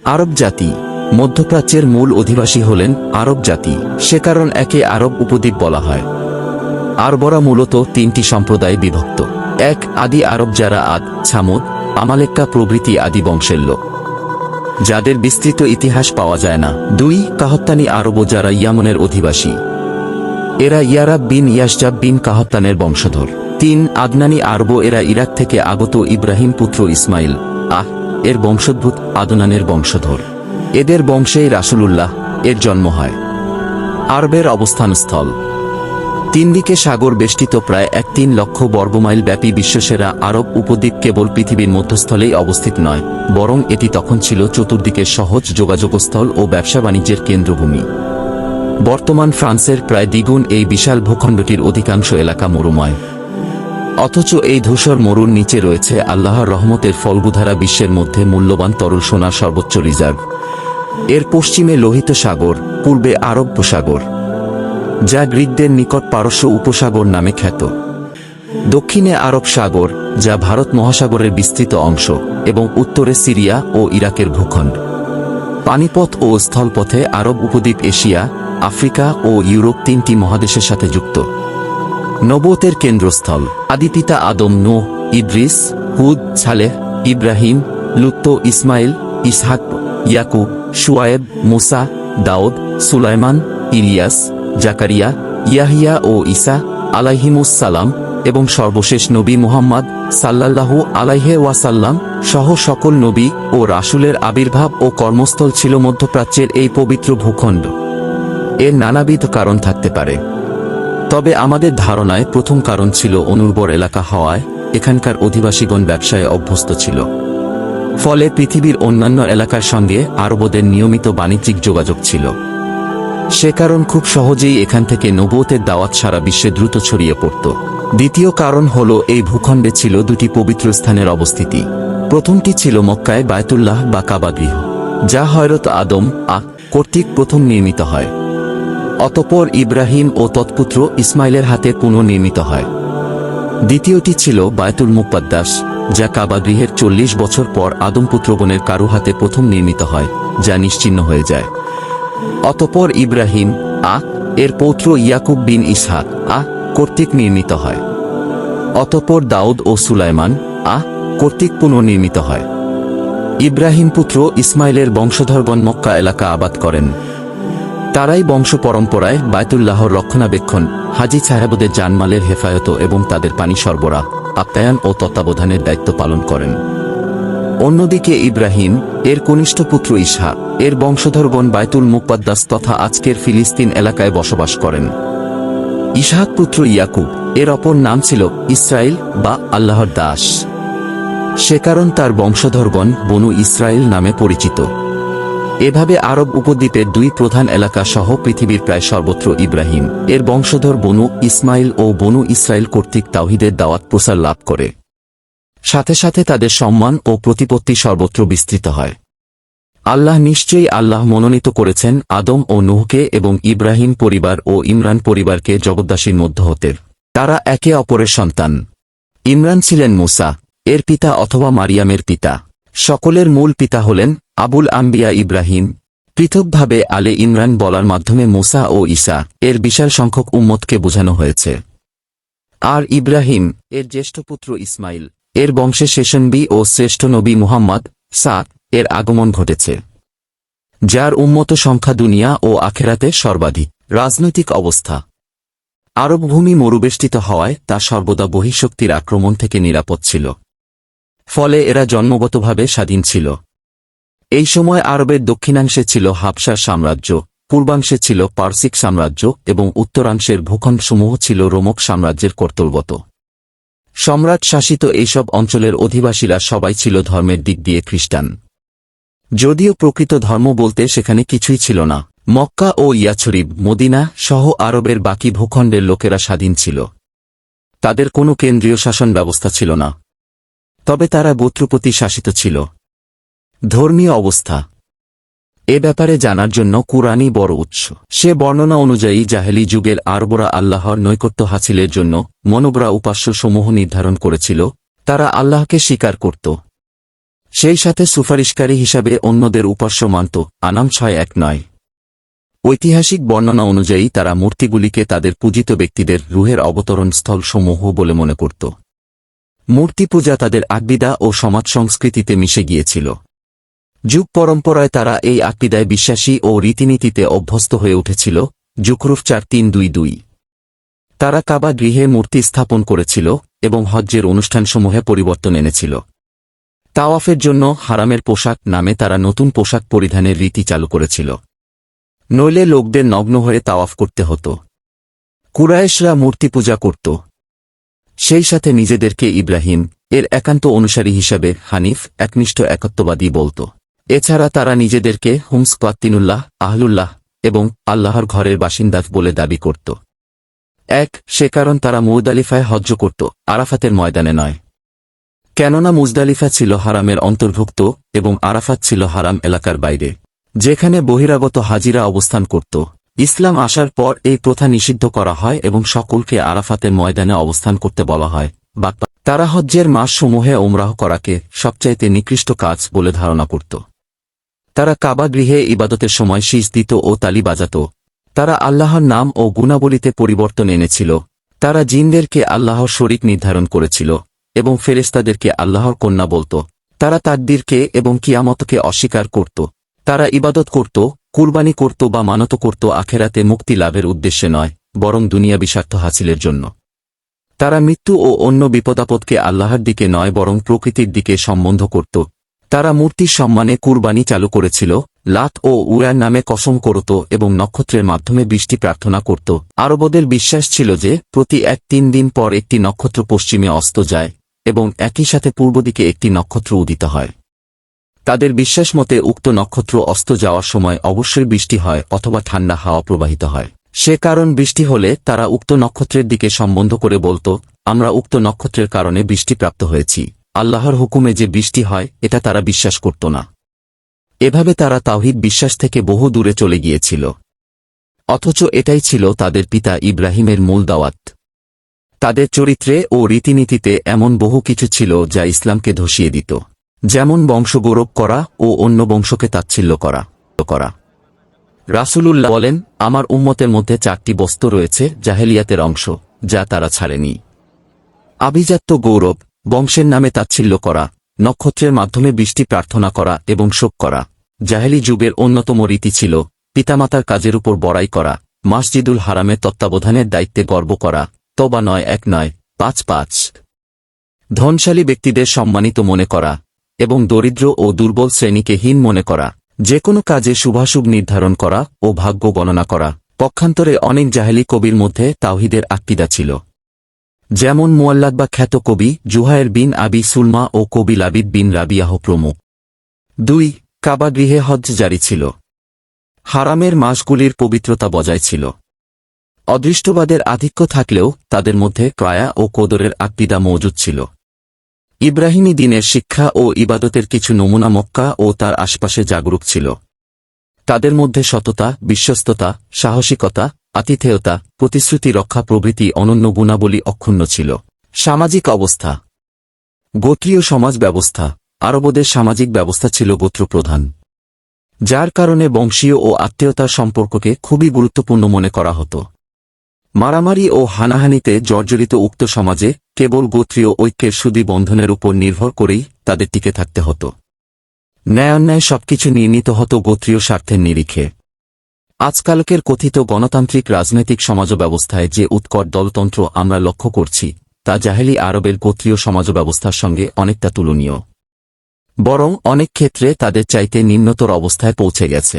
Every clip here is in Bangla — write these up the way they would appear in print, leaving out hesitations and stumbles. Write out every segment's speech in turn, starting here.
আরব জাতি। মধ্যপ্রাচ্যের মূল অধিবাসী হলেন আরব জাতি, সে কারণ একে আরব উপদ্বীপ বলা হয়। আরবরা মূলত তিনটি সম্প্রদায়ে বিভক্ত। এক, আদি আরব, যারা আদ, ছামুদ, আমালেক্কা প্রভৃতি আদি বংশের লোক, যাদের বিস্তৃত ইতিহাস পাওয়া যায় না। দুই, কাহত্তানি আরব, যারা ইয়ামনের অধিবাসী, এরা ইয়ারাব বিন ইয়াসজাব বিন কাহত্তানের বংশধর। তিন, আদনানি আরব, এরা ইরাক থেকে আগত ইব্রাহিম পুত্র ইসমাইল এর বংশোদ্ভূত আদনানের বংশধর। এদের বংশেই রাসূলুল্লাহ এর জন্ম হয়। আরবের অবস্থানস্থল। তিন দিকে সাগর বেষ্টিত প্রায় ৩ লক্ষ বর্গমাইল ব্যাপী বিশ্বসেরা আরব উপদ্বীপ কেবল পৃথিবীর মধ্যস্থলেই অবস্থিত নয়, বরং এটি তখন ছিল চতুর্দিকের সহজ যোগাযোগস্থল ও ব্যবসা বাণিজ্যের কেন্দ্রভূমি। বর্তমান ফ্রান্সের প্রায় দ্বিগুণ এই বিশাল ভূখণ্ডটির অধিকাংশ এলাকা মরুময়। অথচ এই ধূসর মরুর নিচে রয়েছে আল্লাহর রহমতের ফলগুধারা বিশ্বের মধ্যে মূল্যবান তরল সোনার সর্বোচ্চ রিজার্ভ। এর পশ্চিমে লোহিত সাগর, পূর্বে আরব উপসাগর, যা গ্রিকদের নিকট পারস্য উপসাগর নামে খ্যাত, দক্ষিণে আরব সাগর, যা ভারত মহাসাগরের বিস্তৃত অংশ, এবং উত্তরে সিরিয়া ও ইরাকের ভূখণ্ড। পানিপথ ও স্থলপথে আরব উপদ্বীপ এশিয়া, আফ্রিকা ও ইউরোপ তিনটি মহাদেশের সাথে যুক্ত। নবুয়তের কেন্দ্রস্থল। আদিপিতা আদম, নূহ, ইদ্রিস, হুদ, সালেহ, ইব্রাহিম, লূত, ইসমাইল, ইসহাক, ইয়াকুব, শুআয়ব, মুসা, দাউদ, সুলাইমান, ইলিয়াস, জাকারিয়া, ইয়াহিয়া ও ঈসা আলাইহিমুস সালাম এবং সর্বশেষ নবী মুহাম্মদ সাল্লাল্লাহু আলাইহি ওয়াসাল্লাম সহ সকল নবী ও রাসূলের আবির্ভাব ও কর্মস্থল ছিল মধ্যপ্রাচ্যের এই পবিত্র ভূখণ্ড। এর নানাবিধ কারণ থাকতে পারে, তবে আমাদের ধারণায় প্রথম কারণ ছিল অনুর্বর এলাকা হওয়ায় এখানকার অধিবাসীগণ ব্যবসায় অভ্যস্ত ছিল। ফলে পৃথিবীর অন্যান্য এলাকার সঙ্গে আরবদের নিয়মিত বাণিজ্যিক যোগাযোগ ছিল। সে কারণ খুব সহজেই এখান থেকে নবুয়তের দাওয়াত সারা বিশ্বে দ্রুত ছড়িয়ে পড়ত। দ্বিতীয় কারণ হল এই ভূখণ্ডে ছিল দুটি পবিত্র স্থানের অবস্থিতি। প্রথমটি ছিল মক্কায় বায়তুল্লাহ বা কাবাগৃহ, যা হযরত আদম কর্তৃক প্রথম নির্মিত হয়। অতঃপর ইব্রাহিম ও তৎপুত্র ইসমাইলের হাতে পুনর্নির্মিত হয়। দ্বিতীয়টি ছিল বায়তুল মুকদ্দাস, যা কাবাগৃহের ৪০ বছর পর আদমপুত্রগণের কারো হাতে প্রথম নির্মিত হয়, যা নিশ্চিহ্ন হয়ে যায়। অতঃপর ইব্রাহিম এর পৌত্র ইয়াকুব বিন ইসহাক কর্তৃক নির্মিত হয়। অতঃপর দাউদ ও সুলাইমান কর্তৃক পুনর্নির্মিত হয়। ইব্রাহিম পুত্র ইসমাইলের বংশধরগণ মক্কা এলাকা আবাদ করেন। তারাই বংশ পরম্পরায় বায়তুল্লাহর রক্ষণাবেক্ষণ, হাজি সাহেবদের জানমালের হেফাজত এবং তাদের পানি সরবরাহ, আপ্যায়ন ও তত্ত্বাবধানের দায়িত্ব পালন করেন। অন্যদিকে ইব্রাহিম এর কনিষ্ঠ পুত্র ইসহাক এর বংশধরগণ বায়তুল মুকদ্দাস তথা আজকের ফিলিস্তিন এলাকায় বসবাস করেন। ইসহাক পুত্র ইয়াকুব এর অপর নাম ছিল ইসরাইল বা আল্লাহর দাস, সে কারণ তার বংশধরগণ বনু ইসরাইল নামে পরিচিত। এভাবে আরব উপদ্বীপের দুই প্রধান এলাকা সহ পৃথিবীর প্রায় সর্বত্র ইব্রাহিম এর বংশধর বনু ইসমাইল ও বনু ইসরাইল কর্তৃক তাওহীদের দাওয়াত প্রসার লাভ করে। সাথে সাথে তাদের সম্মান ও প্রতিপত্তি সর্বত্র বিস্তৃত হয়। আল্লাহ নিশ্চয়ই আল্লাহ মনোনীত করেছেন আদম ও নূহকে এবং ইব্রাহিম পরিবার ও ইমরান পরিবারকে জগদ্দাসীর মধ্য হতে। তারা একে অপরের সন্তান। ইমরান ছিলেন মুসা এর পিতা অথবা মারিয়ামের পিতা। সকলের মূল পিতা হলেন আবুল আম্বিয়া ইব্রাহিম। পৃথকভাবে আলে ইমরান বলার মাধ্যমে মুসা ও ঈসা এর বিশাল সংখ্যক উম্মতকে বোঝানো হয়েছে। আর ইব্রাহিম এর জ্যেষ্ঠ পুত্র ইসমাইল এর বংশে শেষনবী ও শ্রেষ্ঠ নবী মুহাম্মদ এর আগমন ঘটেছে, যার উম্মত সংখ্যা দুনিয়া ও আখেরাতে সর্বাধিক। রাজনৈতিক অবস্থা। আরব ভূমি মরুবেষ্টিত হওয়ায় তা সর্বদা বহিঃশক্তির আক্রমণ থেকে নিরাপদ ছিল। ফলে এরা জন্মগতভাবে স্বাধীন ছিল। এই সময় আরবের দক্ষিণাংশে ছিল হাবশার সাম্রাজ্য, পূর্বাংশে ছিল পারসিক সাম্রাজ্য এবং উত্তরাংশের ভূখণ্ডসমূহ ছিল রোমক সাম্রাজ্যের কর্তৃত্বগত। সম্রাট শাসিত এইসব অঞ্চলের অধিবাসীরা সবাই ছিল ধর্মের দিক দিয়ে খ্রিস্টান, যদিও প্রকৃত ধর্ম বলতে সেখানে কিছুই ছিল না। মক্কা ও ইয়াছরিব, মদিনা সহ আরবের বাকি ভূখণ্ডের লোকেরা স্বাধীন ছিল। তাদের কোনো কেন্দ্রীয় শাসন ব্যবস্থা ছিল না, তবে তারা গোত্রপতি শাসিত ছিল। ধর্মীয় অবস্থা। এ ব্যাপারে জানার জন্য কুরআনই বড় উৎস। সে বর্ণনা অনুযায়ী জাহেলি যুগের আরবরা আল্লাহর নৈকট্য হাসিলের জন্য মনোবরা উপাস্য সমূহ নির্ধারণ করেছিল। তারা আল্লাহকে স্বীকার করত। সেই সাথে সুপারিশকারী হিসাবে অন্যদের উপাস্য মানত। আনাম 6:1-9। ঐতিহাসিক বর্ণনা অনুযায়ী তারা মূর্তিগুলিকে তাদের পূজিত ব্যক্তিদের রুহের অবতরণ স্থল সমূহ বলে মনে করত। মূর্তি পূজা তাদের আকীদা ও সমাজ সংস্কৃতিতে মিশে গিয়েছিল। যুগ পরম্পরায় তারা এই আকীদায় বিশ্বাসী ও রীতিনীতিতে অভ্যস্ত হয়ে উঠেছিল। জুকরুফ 4:3-2-2। তারা কাবা গৃহে মূর্তি স্থাপন করেছিল এবং হজ্জের অনুষ্ঠানসমূহে পরিবর্তন এনেছিল। তাওয়াফের জন্য হারামের পোশাক নামে তারা নতুন পোশাক পরিধানের রীতি চালু করেছিল। নইলে লোকদের নগ্ন হয়ে তাওয়াফ করতে হতো। কুরাইশরা মূর্তি পূজা করত। সেই সাথে নিজেদেরকে ইব্রাহিম এর একান্ত অনুসারী হিসাবে হানিফ একনিষ্ঠ একত্ববাদী বলত। এছাড়া তারা নিজেদেরকে হুমস কাত্তিনুল্লাহ আহলুল্লাহ এবং আল্লাহর ঘরের বাসিন্দা বলে দাবি করত। সে কারণ তারা মুজদালিফায় হজ্জ করত, আরাফাতের ময়দানে নয়। কেননা মুজদালিফা ছিল হারামের অন্তর্ভুক্ত এবং আরাফাত ছিল হারাম এলাকার বাইরে, যেখানে বহিরাগত হাজিরা অবস্থান করত। ইসলাম আসার পর এই প্রথা নিষিদ্ধ করা হয় এবং সকলকে আরাফাতের ময়দানে অবস্থান করতে বলা হয়। তারা হজ্জের মাসসমূহে উমরাহ করাকে সবচাইতে নিকৃষ্ট কাজ বলে ধারণা করত। তারা কাবা গৃহে ইবাদতের সময় শীষ দিত ও তালি বাজাত। তারা আল্লাহর নাম ও গুণাবলীতে পরিবর্তন এনেছিল। তারা জিনদেরকে আল্লাহর শরীক নির্ধারণ করেছিল এবং ফেরেশতাদেরকে আল্লাহর কন্যা বলত। তারা তাকদীরকে এবং কিয়ামতকে অস্বীকার করত। তারা ইবাদত করত, কুরবানি করত বা মানত করত আখেরাতে মুক্তি লাভের উদ্দেশ্যে নয়, বরং দুনিয়াবী স্বার্থ হাসিলের জন্য। তারা মৃত্যু ও অন্য বিপদাপদকে আল্লাহর দিকে নয় বরং প্রকৃতির দিকে সম্বন্ধ করত। তারা মূর্তির সম্মানে কুরবানি চালু করেছিল, লাত ও উয়ার নামে কসম করত এবং নক্ষত্রের মাধ্যমে বৃষ্টি প্রার্থনা করত। আরবদের বিশ্বাস ছিল যে প্রতি 3 দিন পর একটি নক্ষত্র পশ্চিমে অস্ত যায় এবং একই সাথে পূর্ব দিকে একটি নক্ষত্র উদিত হয়। তাদের বিশ্বাস মতে উক্ত নক্ষত্র অস্ত যাওয়ার সময় অবশ্যই বৃষ্টি হয় অথবা ঠান্ডা হাওয়া প্রবাহিত হয়। সে কারণ বৃষ্টি হলে তারা উক্ত নক্ষত্রের দিকে সম্বন্ধ করে বলত, আমরা উক্ত নক্ষত্রের কারণে বৃষ্টিপ্রাপ্ত হয়েছি। আল্লাহর হুকুমে যে বৃষ্টি হয় এটা তারা বিশ্বাস করত না। এভাবে তারা তাওহীদ বিশ্বাস থেকে বহু দূরে চলে গিয়েছিল। অথচ এটাই ছিল তাদের পিতা ইব্রাহিমের মূল দাওয়াত। তাদের চরিত্রে ও রীতিনীতিতে এমন বহু কিছু ছিল যা ইসলামকে ধসিয়ে দিত, যেমন বংশগৌরব করা ও অন্য বংশকে তাচ্ছিল্য করা। রাসূলুল্লাহ বলেন, আমার উম্মতের মধ্যে 4টি বস্তু রয়েছে জাহেলিয়াতের অংশ, যা তারা ছাড়েনি। আভিজাত্য গৌরব, বংশের নামে তাচ্ছিল্য করা, নক্ষত্রের মাধ্যমে বৃষ্টি প্রার্থনা করা এবং শোক করা। জাহেলি যুগের অন্যতম রীতি ছিল পিতামাতার কাজের উপর বড়াই করা, মসজিদুল হারামের তত্ত্বাবধানের দায়িত্বে গর্ব করা, তওবা 9:1-9-5-5। ধনশালী ব্যক্তিদের সম্মানিত মনে করা এবং দরিদ্র ও দুর্বল শ্রেণীকে হীন মনে করা, যে কোনো কাজে শুভাশুভ নির্ধারণ করা ও ভাগ্য গণনা করা। পক্ষান্তরে অনেক জাহেলি কবির মধ্যে তাওহীদের আকীদা ছিল, যেমন মুয়াল্লাদ বা খ্যাত কবি জুহায়ের বিন আবি সুলমা ও কবি লাবিদ বিন রাবিয়াহ প্রমুখ। 2. কাবা গৃহে হজ্জ জারি ছিল। হারামের মাসগুলির পবিত্রতা বজায় ছিল। অদৃষ্টবাদের আধিক্য থাকলেও তাদের মধ্যে ক্রায়া ও কদরের আকীদা মওজুদ ছিল। ইব্রাহিমী দিনের শিক্ষা ও ইবাদতের কিছু নমুনা মক্কা ও তার আশপাশে জাগরুক ছিল। তাদের মধ্যে সততা, বিশ্বস্ততা, সাহসিকতা, আতিথেয়তা, প্রতিশ্রুতি রক্ষা প্রভৃতি অনন্য গুণাবলী অক্ষুণ্ণ ছিল। সামাজিক অবস্থা। গোত্রীয় সমাজ ব্যবস্থা। আরবদের সামাজিক ব্যবস্থা ছিল গোত্রপ্রধান, যার কারণে বংশীয় ও আত্মীয়তার সম্পর্ককে খুবই গুরুত্বপূর্ণ মনে করা হতো। মারামারি ও হানাহানিতে জর্জরিত উক্ত সমাজে কেবল গোত্রীয় ঐক্যের সুদী বন্ধনের উপর নির্ভর করেই তাদের টিকে থাকতে হতো। ন্যায়ান্যায় সবকিছু নির্ণীত হতো গোত্রীয় স্বার্থের নিরিখে। আজকালকের কথিত গণতান্ত্রিক রাজনৈতিক সমাজ ব্যবস্থায় যে উৎকট দলতন্ত্র আমরা লক্ষ্য করছি, তা জাহেলি আরবের গোত্রীয় সমাজ ব্যবস্থার সঙ্গে অনেকটা তুলনীয়, বরং অনেক ক্ষেত্রে তাদের চাইতে নিম্নতর অবস্থায় পৌঁছে গেছে।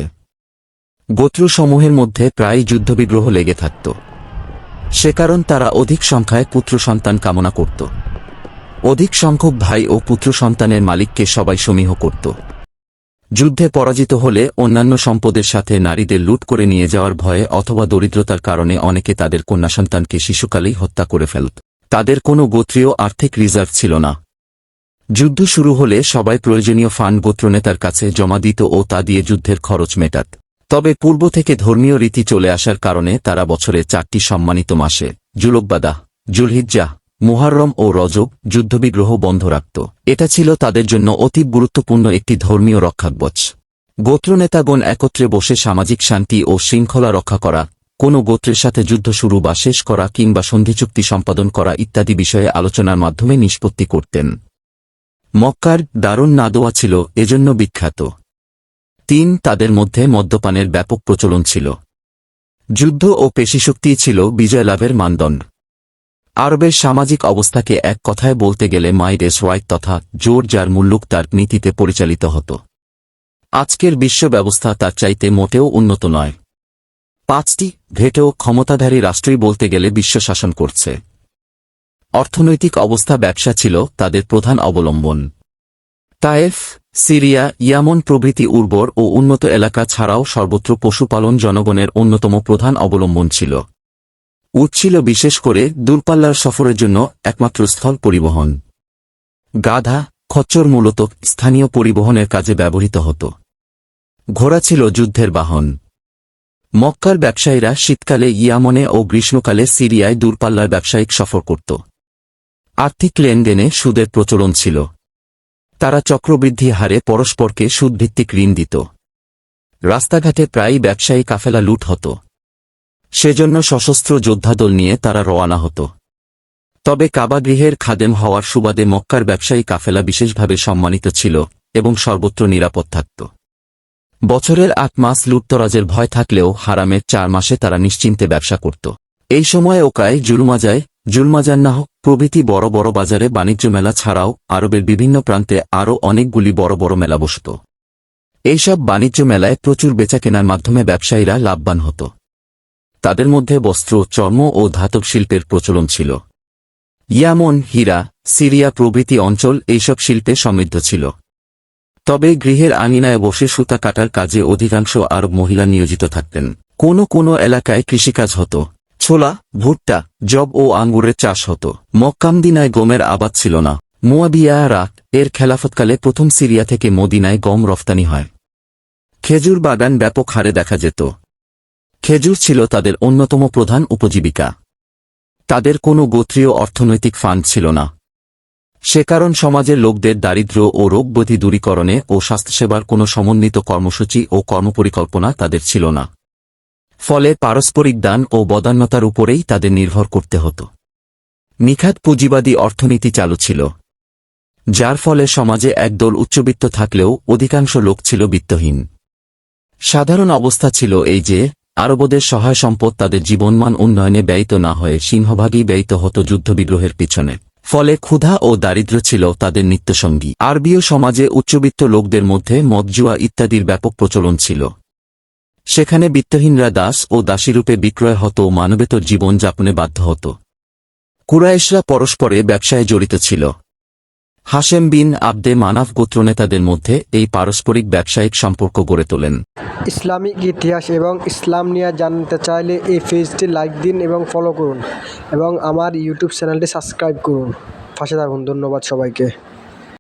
গোত্রসমূহের মধ্যে প্রায় যুদ্ধবিগ্রহ লেগে থাকত। সে কারণ তারা অধিক সংখ্যায় পুত্র সন্তান কামনা করত। অধিক সংখ্যক ভাই ও পুত্র সন্তানের মালিককে সবাই সমীহ করত। যুদ্ধে পরাজিত হলে অন্যান্য সম্পদের সাথে নারীদের লুট করে নিয়ে যাওয়ার ভয়ে অথবা দরিদ্রতার কারণে অনেকে তাদের কন্যা সন্তানকে শিশুকালেই হত্যা করে ফেলত। তাদের কোনো গোত্রীয় আর্থিক রিজার্ভ ছিল না। যুদ্ধ শুরু হলে সবাই প্রয়োজনীয় ফান্ড গোত্রনেতার কাছে জমা দিত ও তা দিয়ে যুদ্ধের খরচ মেটাত। তবে পূর্ব থেকে ধর্মীয় রীতি চলে আসার কারণে তারা বছরে 4টি সম্মানিত মাসে জুলকবাদা, জুলহিজ্জাহ, মুহাররম ও রজব যুদ্ধবিগ্রহ বন্ধ রাখত। এটা ছিল তাদের জন্য অতি গুরুত্বপূর্ণ একটি ধর্মীয় রক্ষাকবচ। গোত্রনেতাগণ একত্রে বসে সামাজিক শান্তি ও শৃঙ্খলা রক্ষা করা, কোনো গোত্রের সাথে যুদ্ধ শুরু বা শেষ করা কিংবা সন্ধিচুক্তি সম্পাদন করা ইত্যাদি বিষয়ে আলোচনার মাধ্যমে নিষ্পত্তি করতেন। মক্কার দারুন নাদোয়া ছিল এজন্য বিখ্যাত। ৩. তাদের মধ্যে মদ্যপানের ব্যাপক প্রচলন ছিল। যুদ্ধ ও পেশিশক্তিই ছিল বিজয় লাভের মানদণ্ড। আরবের সামাজিক অবস্থাকে এক কথায় বলতে গেলে মাইড এস রাইট তথা জোর যার মুল্লুক তার নীতিতে পরিচালিত হতো। আজকের বিশ্ব ব্যবস্থা তার চাইতে মোটেও উন্নত নয়। ৫টি ঘেটেও ক্ষমতাধারী রাষ্ট্রই বলতে গেলে বিশ্ব শাসন করছে। অর্থনৈতিক অবস্থা ব্যবসা ছিল তাদের প্রধান অবলম্বন। তায়েফ, সিরিয়া, ইয়ামন প্রভৃতি উর্বর ও উন্নত এলাকা ছাড়াও সর্বত্র পশুপালন জনগণের অন্যতম প্রধান অবলম্বন ছিল। উট ছিল বিশেষ করে দূরপাল্লার সফরের জন্য একমাত্র স্থল পরিবহন। গাধা, খচ্চর মূলত স্থানীয় পরিবহনের কাজে ব্যবহৃত হতো। ঘোড়া ছিল যুদ্ধের বাহন। মক্কার ব্যবসায়ীরা শীতকালে ইয়ামনে ও গ্রীষ্মকালে সিরিয়ায় দূরপাল্লার ব্যবসায়িক সফর করত। আর্থিক লেনদেনে সুদের প্রচলন ছিল। তারা চক্রবৃদ্ধি হারে পরস্পরকে সুদভিত্তিক ঋণ দিত। রাস্তাঘাটে প্রায়ই ব্যবসায়ী কাফেলা লুট হতো। সেজন্য সশস্ত্র যোদ্ধাদল নিয়ে তারা রওয়ানা হতো। তবে কাবাগৃহের খাদেম হওয়ার সুবাদে মক্কার ব্যবসায়ী কাফেলা বিশেষভাবে সম্মানিত ছিল এবং সর্বত্র নিরাপদ থাকত। বছরের ৮ মাস লুটতরাজের ভয় থাকলেও হারামের ৪ মাসে তারা নিশ্চিন্তে ব্যবসা করত। এই সময় ওকায়, জুলমাজান্নাহ প্রভৃতি বড় বড় বাজারে বাণিজ্য মেলা ছাড়াও আরবের বিভিন্ন প্রান্তে আরও অনেকগুলি বড় বড় মেলা বসত। এইসব বাণিজ্য মেলায় প্রচুর বেচাকেনার মাধ্যমে ব্যবসায়ীরা লাভবান হতো। তাদের মধ্যে বস্ত্র, চর্ম ও ধাতব শিল্পের প্রচলন ছিল। ইয়ামন, হীরা, সিরিয়া প্রভৃতি অঞ্চল এইসব শিল্পে সমৃদ্ধ ছিল। তবে গৃহের আঙিনায় বসে সুতা কাটার কাজে অধিকাংশ আরব মহিলা নিয়োজিত থাকতেন। কোনো এলাকায় কৃষিকাজ হতো। ছোলা, ভুট্টা, জব ও আঙ্গুরের চাষ হতো। মক্কামদিনায় গমের আবাদ ছিল না। মুয়াবিয়া এর খেলাফতকালে প্রথম সিরিয়া থেকে মদিনায় গম রফতানি হয়। খেজুর বাগান ব্যাপক হারে দেখা যেত। খেজুর ছিল তাদের অন্যতম প্রধান উপজীবিকা। তাদের কোনো গোত্রীয় অর্থনৈতিক ফান্ড ছিল না। সে কারণ সমাজের লোকদের দারিদ্র্য ও রোগব্যাধি দূরীকরণে ও স্বাস্থ্যসেবার কোনো সমন্বিত কর্মসূচি ও কর্মপরিকল্পনা তাদের ছিল না। ফলে পারস্পরিক দান ও বদান্যতার উপরেই তাদের নির্ভর করতে হতো। নিখাত পুঁজিবাদী অর্থনীতি চালু ছিল, যার ফলে সমাজে একদল উচ্চবিত্ত থাকলেও অধিকাংশ লোক ছিল বিত্তহীন। সাধারণ অবস্থা ছিল এই যে, আরবদের সহায় সম্পদ তাদের জীবনমান উন্নয়নে ব্যয়িত না হয়ে সিংহভাগই ব্যয়িত হতো যুদ্ধবিগ্রহের পিছনে। ফলে ক্ষুধা ও দারিদ্র্য ছিল তাদের নিত্যসঙ্গী। আরবীয় সমাজে উচ্চবিত্ত লোকদের মধ্যে মদজুয়া ইত্যাদির ব্যাপক প্রচলন ছিল। সেখানে বিত্তহীনরা দাস ও দাসীরূপে বিক্রয় হতো, মানবেতর জীবন যাপনে বাধ্য হতো। কুরাইশরা পরস্পরে ব্যবসায় জড়িত ছিল। হাশেম বিন আবদে মানাফ গোত্রনেতাদের মধ্যে এই পারস্পরিক ব্যবসায়িক সম্পর্ক গড়ে তোলেন। ইসলামিক ইতিহাস এবং ইসলাম নিয়ে জানতে চাইলে এই পেজটি লাইক দিন এবং ফলো করুন এবং আমার ইউটিউব চ্যানেলটি সাবস্ক্রাইব করুন। পাশে থাকুন। ধন্যবাদ সবাইকে।